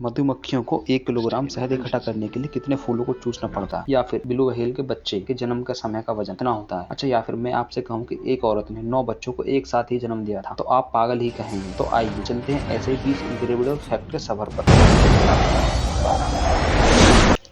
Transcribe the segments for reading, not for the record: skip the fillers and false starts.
मधुमक्खियों को 1 किलोग्राम शहद इकट्ठा करने के लिए कितने फूलों को चूसना पड़ता है? या फिर ब्लू व्हेल के बच्चे के जन्म का समय का वजन कितना होता है? अच्छा, या फिर मैं आपसे कहूँ कि एक औरत ने 9 बच्चों को एक साथ ही जन्म दिया था, तो आप पागल ही कहेंगे। तो आइए चलते हैं ऐसे ही 20 इनक्रेडिबल फैक्ट के सफर पर।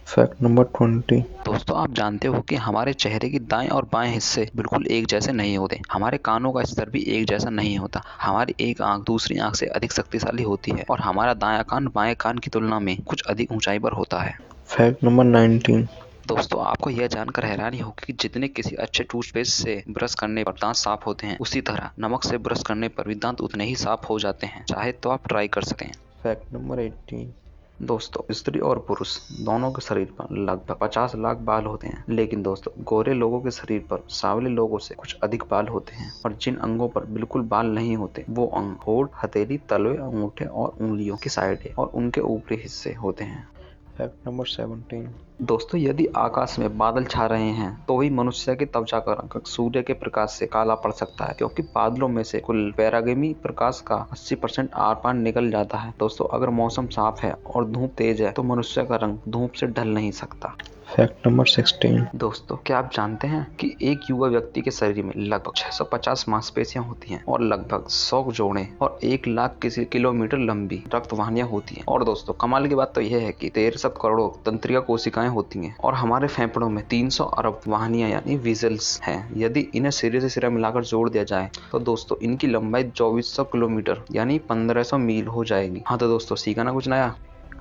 Fact number 20। दोस्तों, आप जानते हो कि हमारे चेहरे की दाएं और बाएं हिस्से बिल्कुल एक जैसे नहीं होते। हमारे कानों का स्तर भी एक जैसा नहीं होता। हमारी एक आंख दूसरी आंख से अधिक शक्तिशाली होती है और हमारा दायां कान बाएं कान की तुलना में कुछ अधिक ऊंचाई पर होता है। Fact number 19। दोस्तों, आपको यह जानकर हैरानी होगी कि जितने किसी अच्छे टूथपेस्ट से ब्रश करने पर दांत साफ होते हैं, उसी तरह नमक से ब्रश करने पर भी दांत उतने ही साफ हो जाते हैं। चाहे तो आप ट्राई कर सकें। Fact number 18। दोस्तों, स्त्री और पुरुष दोनों के शरीर पर लगभग 50 लाख बाल होते हैं, लेकिन दोस्तों गोरे लोगों के शरीर पर सांवले लोगों से कुछ अधिक बाल होते हैं। और जिन अंगों पर बिल्कुल बाल नहीं होते वो अंग होंठ, हथेली, तलवे, अंगूठे और उंगलियों की साइडें और उनके ऊपरी हिस्से होते हैं। Fact number 17। दोस्तों, यदि आकाश में बादल छा रहे हैं तो ही मनुष्य की त्वचा का रंग सूर्य के प्रकाश से काला पड़ सकता है, क्योंकि बादलों में से कुल पराबैंगनी प्रकाश का 80% आर पार निकल जाता है। दोस्तों, अगर मौसम साफ है और धूप तेज है तो मनुष्य का रंग धूप से ढल नहीं सकता। Fact number 16। दोस्तों, क्या आप जानते हैं कि एक युवा व्यक्ति के शरीर में लगभग 650 मांसपेशियां होती हैं और लगभग 100 जोड़ें और 1 लाख किलोमीटर लंबी रक्त वाहिनियां होती हैं। और दोस्तों, कमाल की बात तो यह है कि 1300 करोड़ तंत्रिका कोशिकाएं होती हैं और हमारे फेफड़ों में 300 अरब वाहिनियां यानी वेसल्स हैं। यदि इन्हें सिरे से सिरा मिलाकर जोड़ दिया जाए तो दोस्तों इनकी लंबाई 2400 किलोमीटर यानी 1500 मील हो जाएगी। हाँ तो दोस्तों, सीखा ना कुछ नया।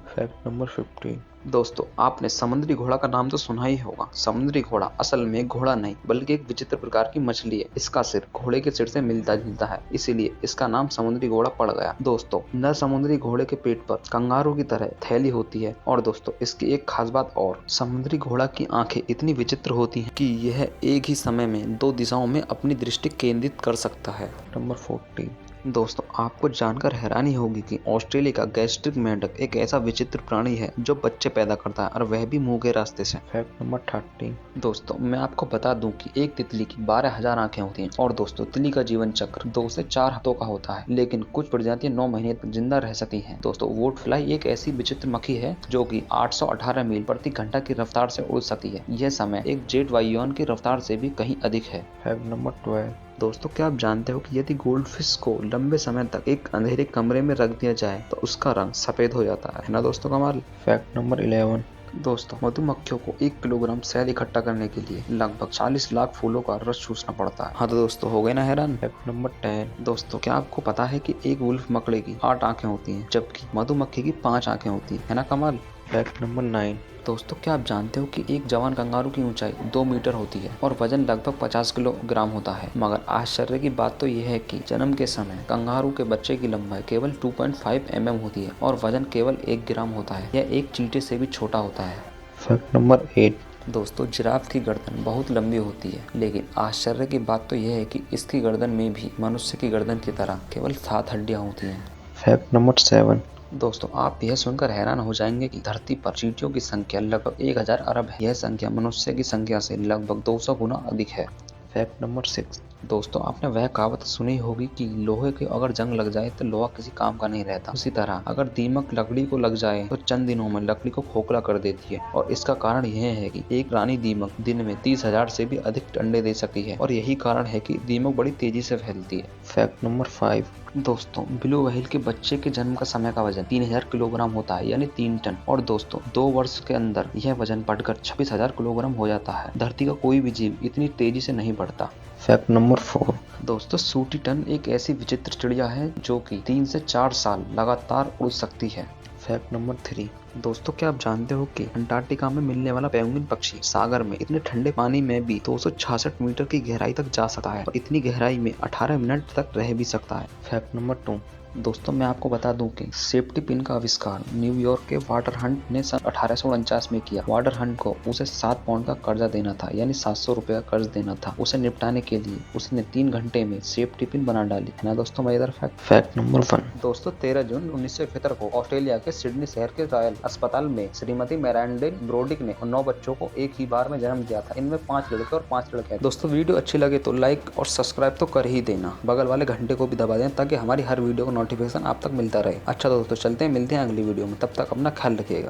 Fact number 15। दोस्तों, आपने समुद्री घोड़ा का नाम तो सुना ही होगा। समुद्री घोड़ा असल में घोड़ा नहीं बल्कि एक विचित्र प्रकार की मछली है। इसका सिर घोड़े के सिर से मिलता जुलता है, इसीलिए इसका नाम समुद्री घोड़ा पड़ गया। दोस्तों, नर समुद्री घोड़े के पेट पर कंगारू की तरह थैली होती है। और दोस्तों, इसकी एक खास बात और, समुद्री घोड़ा की आंखें इतनी विचित्र होती हैं कि यह एक ही समय में 2 दिशाओं में अपनी दृष्टि केंद्रित कर सकता है। नंबर 14। दोस्तों, आपको जानकर हैरानी होगी कि ऑस्ट्रेलिया का गैस्ट्रिक मेंढक एक ऐसा विचित्र प्राणी है जो बच्चे पैदा करता है, और वह भी मुंह के रास्ते से। Fact number 13। दोस्तों, मैं आपको बता दूं कि एक तितली की 12,000 आंखें होती हैं। और दोस्तों, तितली का जीवन चक्र 2 से 4 हफ्तों का होता है, लेकिन कुछ प्रजातियां 9 महीने तक जिंदा रह सकती हैं। दोस्तों, वुड फ्लाई एक ऐसी विचित्र मक्खी है जो कि 818 मील प्रति घंटा की रफ्तार से उड़ सकती है। यह समय एक जेट वायुयान की रफ्तार से भी कहीं अधिक है। Fact number 12। दोस्तों, क्या आप जानते हो कि यदि गोल्डफिश को लंबे समय तक एक अंधेरे कमरे में रख दिया जाए तो उसका रंग सफेद हो जाता है ना दोस्तों, कमाल। Fact number 11। दोस्तों, मधुमक्खियों को 1 किलोग्राम शहद इकट्ठा करने के लिए लगभग 40 लाख फूलों का रस चूसना पड़ता है। हाँ तो दोस्तों, हो गए ना हैरान। Fact number 10। दोस्तों, क्या आपको पता है कि एक वुल्फ मकड़े की 8 आंखें होती हैं, जबकि मधुमक्खी की 5 आंखें होती है ना कमाल। Fact number 9। दोस्तों, क्या आप जानते हो कि एक जवान कंगारू की ऊंचाई 2 मीटर होती है और वजन लगभग 50 किलोग्राम होता है। मगर आश्चर्य की बात तो यह है कि जन्म के समय कंगारू के बच्चे की लंबाई केवल 2.5 mm होती है और वजन केवल 1 ग्राम होता है। यह एक चींटी से भी छोटा होता है। Fact number 8। दोस्तों, जिराफ की गर्दन बहुत लंबी होती है, लेकिन आश्चर्य की बात तो यह है कि इसकी गर्दन में भी मनुष्य की गर्दन की तरह केवल 7 हड्डियां होती हैं। Fact number 7। दोस्तों, आप यह सुनकर हैरान हो जाएंगे कि धरती पर चींटियों की संख्या लगभग 1000 अरब है। यह संख्या मनुष्य की संख्या से लगभग 200 गुना अधिक है। Fact number 6। दोस्तों, आपने वह कहावत सुनी होगी कि लोहे के अगर जंग लग जाए तो लोहा किसी काम का नहीं रहता। उसी तरह अगर दीमक लकड़ी को लग जाए तो चंद दिनों में लकड़ी को खोखला कर देती है। और इसका कारण यह है कि एक रानी दीमक दिन में 30,000 से भी अधिक अंडे दे सकती है, और यही कारण है कि दीमक बड़ी तेजी से फैलती है। Fact number 5। दोस्तों, ब्लू व्हेल के बच्चे के जन्म का समय का वजन 3000 किलोग्राम होता है, यानी 3 टन। और दोस्तों, 2 वर्ष के अंदर यह वजन बढ़कर 26,000 किलोग्राम हो जाता है। धरती का कोई भी जीव इतनी तेजी से नहीं बढ़ता। Fact number 4। दोस्तों, सूटी टन एक ऐसी विचित्र चिड़िया है जो कि 3 से 4 साल लगातार उड़ सकती है। Fact number 3। दोस्तों, क्या आप जानते हो कि अंटार्कटिका में मिलने वाला पेंगुइन पक्षी सागर में इतने ठंडे पानी में भी 266 मीटर की गहराई तक जा सकता है और इतनी गहराई में 18 मिनट तक रह भी सकता है। Fact number 2। दोस्तों, मैं आपको बता दूं कि सेफ्टी पिन का आविष्कार न्यूयॉर्क के वाटर हंट ने सन 1849 में किया। वाटर हंट को उसे 7 पाउंड का कर्जा देना था, यानी 700 रुपए का कर्ज देना था। उसे निपटाने के लिए उसने 3 घंटे में सेफ्टी पिन बना डाली, है ना दोस्तों मजेदार फैक्ट। Fact number 1। दोस्तों, 13 जून 1971 को ऑस्ट्रेलिया के सिडनी शहर के रॉयल अस्पताल में श्रीमती मेरांडेन ब्रोडिक ने 9 बच्चों को एक ही बार में जन्म दिया था। इनमें 5 लड़के और 5 लड़कियां। दोस्तों, वीडियो अच्छी लगे तो लाइक और सब्सक्राइब तो कर ही देना। बगल वाले घंटे को भी दबा दें ताकि हमारी हर वीडियो को नोटिफिकेशन आप तक मिलता रहे। अच्छा दोस्तों चलते हैं, मिलते हैं अगली वीडियो में, तब तक अपना ख्याल रखिएगा।